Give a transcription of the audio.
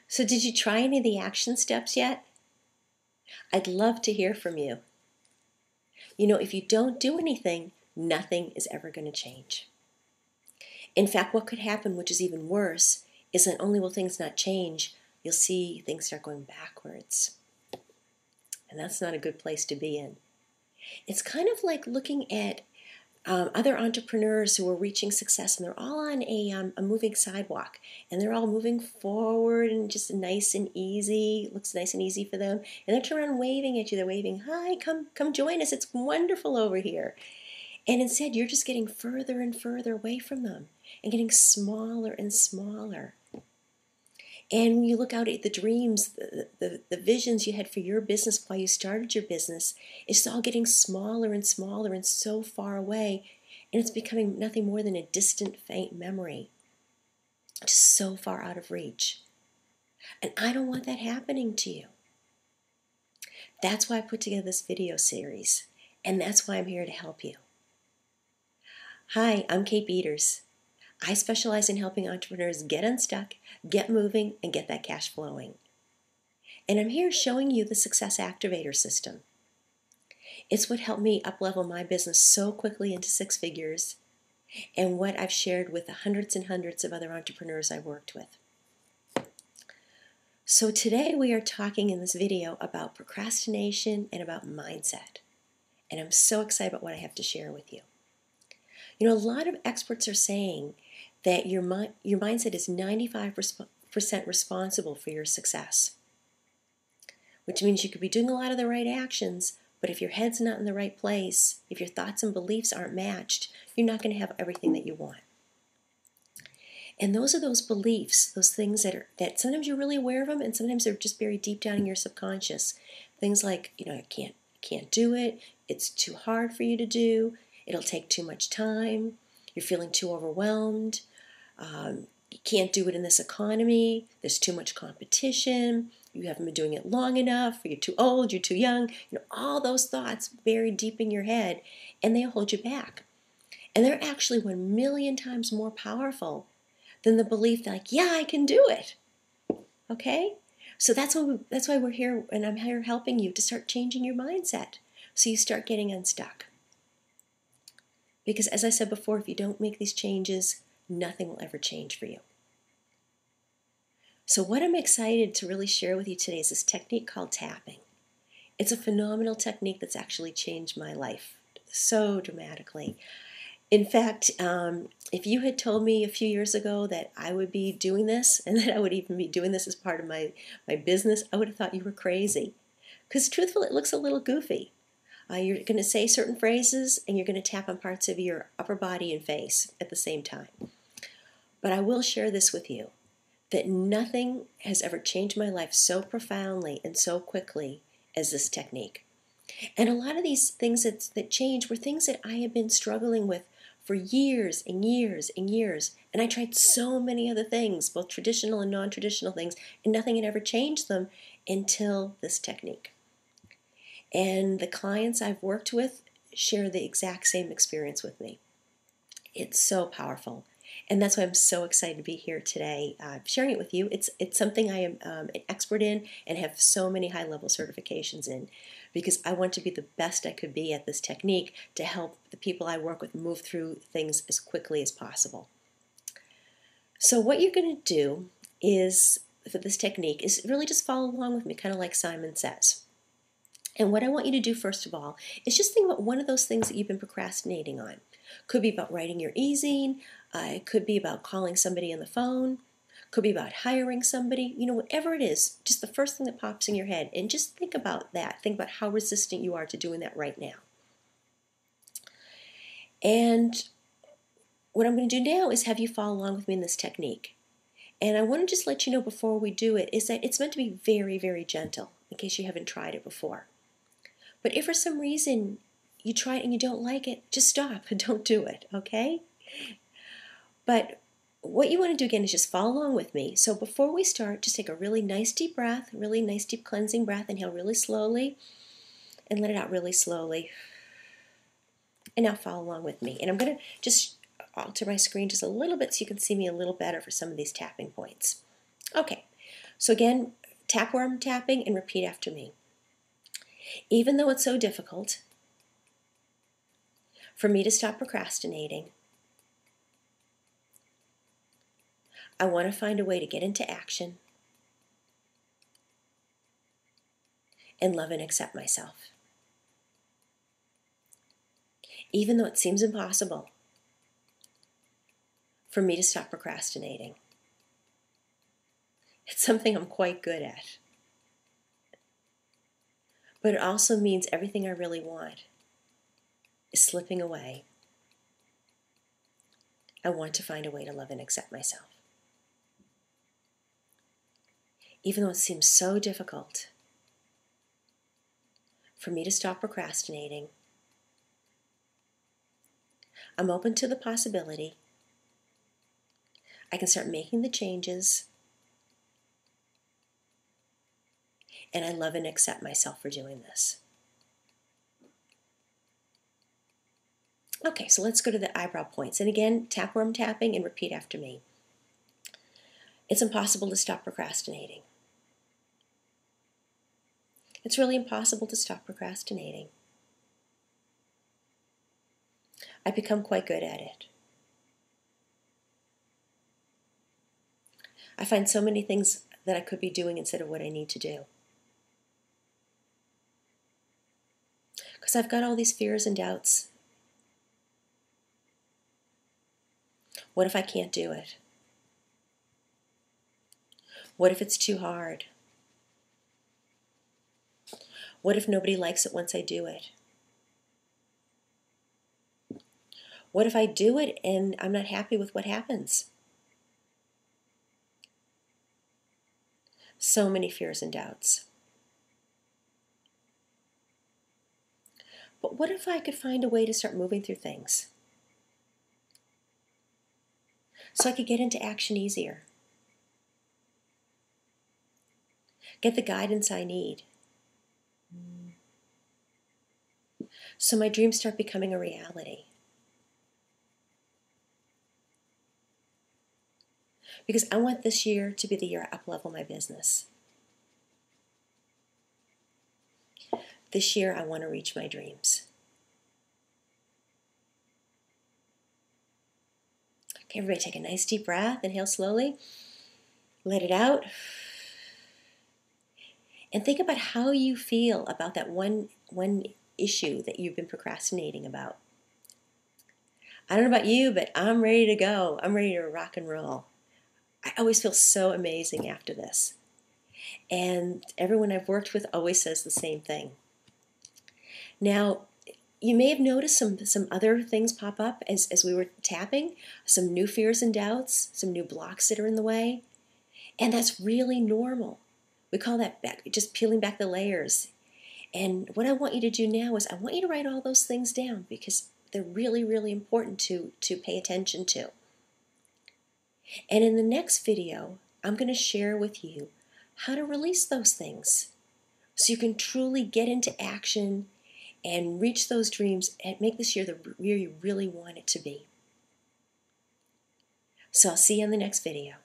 So did you try any of the action steps yet? I'd love to hear from you. You know, if you don't do anything, nothing is ever going to change. In fact, what could happen, which is even worse, is not only will things not change, you'll see things start going backwards. And that's not a good place to be in. It's kind of like looking at other entrepreneurs who are reaching success, and they're all on a moving sidewalk, and they're all moving forward and just nice and easy. It looks nice and easy for them, and they're turning around waving at you. They're waving, "Hi, come join us. It's wonderful over here." And instead, you're just getting further and further away from them and getting smaller and smaller. And when you look out at the dreams, the visions you had for your business while you started your business, it's all getting smaller and smaller and so far away, and it's becoming nothing more than a distant, faint memory, just so far out of reach. And I don't want that happening to you. That's why I put together this video series, and that's why I'm here to help you. Hi, I'm Kate Beaters. I specialize in helping entrepreneurs get unstuck, get moving, and get that cash flowing. And I'm here showing you the Success Activator system. It's what helped me up-level my business so quickly into 6 figures, and what I've shared with the hundreds and hundreds of other entrepreneurs I worked with. So today we are talking in this video about procrastination and about mindset. And I'm so excited about what I have to share with you. You know, a lot of experts are saying that your mindset is 95% responsible for your success, which means you could be doing a lot of the right actions, but if your head's not in the right place, if your thoughts and beliefs aren't matched, you're not going to have everything that you want. And those are those beliefs, those things that sometimes you're really aware of them, and sometimes they're just buried deep down in your subconscious. Things like, you know, I can't do it, it's too hard for you to do, it'll take too much time, you're feeling too overwhelmed, you can't do it in this economy, there's too much competition, you haven't been doing it long enough, or you're too old, you're too young. You know, all those thoughts buried deep in your head, and they hold you back. And they're actually 1,000,000 times more powerful than the belief that, like, yeah, I can do it. Okay? So that's why we're here, and I'm here helping you to start changing your mindset so you start getting unstuck. Because as I said before, if you don't make these changes, nothing will ever change for you. So what I'm excited to really share with you today is this technique called tapping. It's a phenomenal technique that's actually changed my life so dramatically. In fact, if you had told me a few years ago that I would be doing this, and that I would even be doing this as part of my business, I would have thought you were crazy. Because truthfully, it looks a little goofy. You're going to say certain phrases, and you're going to tap on parts of your upper body and face at the same time. But I will share this with you, that nothing has ever changed my life so profoundly and so quickly as this technique. And a lot of these things that changed were things that I had been struggling with for years and years and years. And I tried so many other things, both traditional and non-traditional things, and nothing had ever changed them until this technique. And the clients I've worked with share the exact same experience with me. It's so powerful. And that's why I'm so excited to be here today sharing it with you. It's something I am an expert in and have so many high-level certifications in, because I want to be the best I could be at this technique to help the people I work with move through things as quickly as possible. So what you're going to do is, for this technique, is really just follow along with me, kind of like Simon Says. And what I want you to do first of all is just think about one of those things that you've been procrastinating on. Could be about writing your e-zine, it could be about calling somebody on the phone, could be about hiring somebody, you know, whatever it is, just the first thing that pops in your head, and just think about that. Think about how resistant you are to doing that right now. And what I'm going to do now is have you follow along with me in this technique. And I want to just let you know before we do it is that it's meant to be very, very gentle, in case you haven't tried it before. But if for some reason you try it and you don't like it, just stop and don't do it, okay? But what you want to do again is just follow along with me. So before we start, just take a really nice deep breath, really nice deep cleansing breath. Inhale really slowly and let it out really slowly. And now follow along with me. And I'm going to just alter my screen just a little bit so you can see me a little better for some of these tapping points. Okay, So again, tap where I'm tapping and repeat after me. Even though it's so difficult for me to stop procrastinating, I want to find a way to get into action and love and accept myself. Even though it seems impossible for me to stop procrastinating, it's something I'm quite good at. But it also means everything I really want is slipping away. I want to find a way to love and accept myself. Even though it seems so difficult for me to stop procrastinating, I'm open to the possibility I can start making the changes, and I love and accept myself for doing this. Okay, so let's go to the eyebrow points. And again, tap where I'm tapping and repeat after me. It's impossible to stop procrastinating. It's really impossible to stop procrastinating. I've become quite good at it. I find so many things that I could be doing instead of what I need to do. Because I've got all these fears and doubts. What if I can't do it? What if it's too hard? What if nobody likes it once I do it? What if I do it and I'm not happy with what happens? So many fears and doubts. But what if I could find a way to start moving through things? So I could get into action easier. Get the guidance I need. So my dreams start becoming a reality. Because I want this year to be the year I up-level my business. This year I want to reach my dreams. Okay, everybody take a nice deep breath. Inhale slowly. Let it out. And think about how you feel about that one issue that you've been procrastinating about. I don't know about you, but I'm ready to go. I'm ready to rock and roll. I always feel so amazing after this. And everyone I've worked with always says the same thing. Now, you may have noticed some other things pop up as we were tapping, some new fears and doubts, some new blocks that are in the way. And that's really normal. We call that just peeling back the layers. And what I want you to do now is I want you to write all those things down because they're really, really important to pay attention to. And in the next video, I'm going to share with you how to release those things so you can truly get into action and reach those dreams and make this year the year you really want it to be. So I'll see you in the next video.